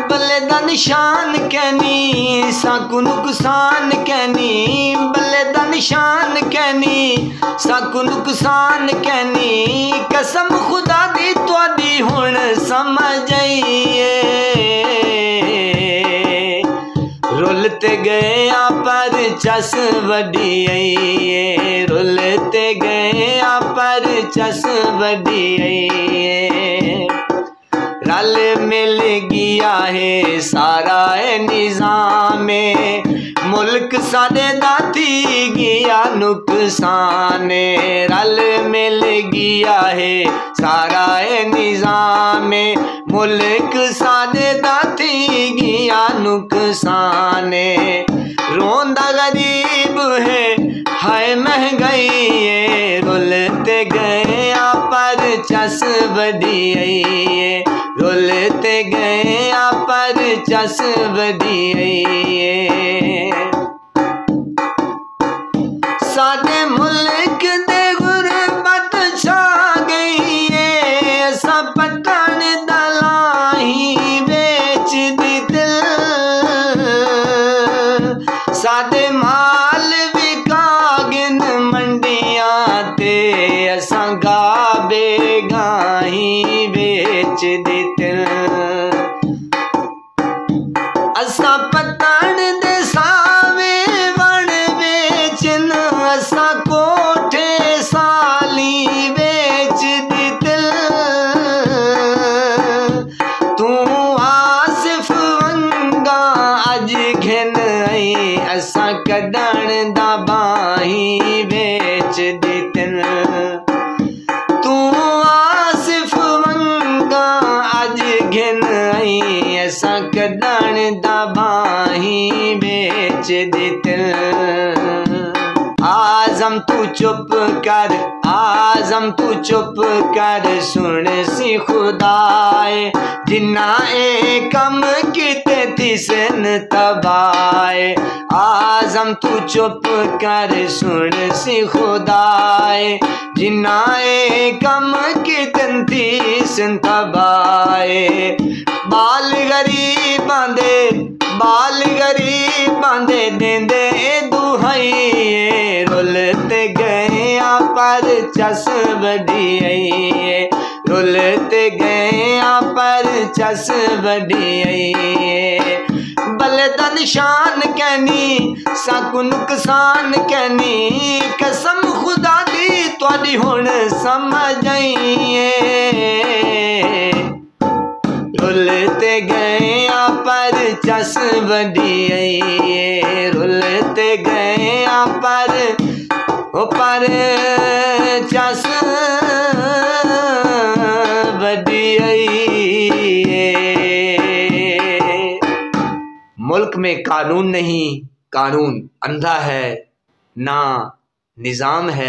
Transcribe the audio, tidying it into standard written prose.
बल्ले दा निशान कहनी साकू नुकसान कहनी, बल्ले दा निशान कहनी साकू नुकसान कहनी, कसम खुदा दी तुहाडी हुण समझ आईए। रुलते गए पर चस वड्डी आईए, रुलते गए पर चस वड्डी आईए। रल मिल गया है सारा निज़ाम, मुल्क साडे दा थी गया नुकसान। रल मिल गया है सारा निज़ाम, मुल्क साडे दा थी गया नुकसान। रोंदा गरीब है हाय महंगाई, रुलते गए पर चस वड्डी आईए, रुलते गए पर चस वड्डी आईए। साडे मुल्क दे गुरबत छा गई है, असा पटन दलाही बेच दी दिल। साडे माल विका गिन मंडियां ते, असा गा बेगाही बेच दी दिल। असा पतन दे सावे वण बेचन, असा कोठे साली बेच दी दिल। तू आसिफ वंगा अज घिन आई, असा कढण दा बाही बेच दी दिल। तू आसिफ वंगा अज घिन आई, असा कढण दा बाही बेच दी दिल। आजम तू चुप कर, आजम तू चुप कर, सुन सी खुदाए, जिन्ना ए कम किते थी सन तबाए। आजम तू चुप कर, सुन सी खुदाए, जिन्ना ए कम किते थी सन तबाए। बाल गरीबां दे, बाल गरीबां दे देंदे दुहाई, रुलते गए पर चस वड्डी आईए, रुलते गए पर चस वड्डी आईए। बल्ले दा निशान कहनी साकू नुकसान कहनी, कसम खुदा दी तुहाडी हुण समझ आईए। रुलते गए पर चस वड्डी आईए, रुलते गए पर चस वड्डी आईए। मुल्क में कानून नहीं, कानून अंधा है, ना निज़ाम है।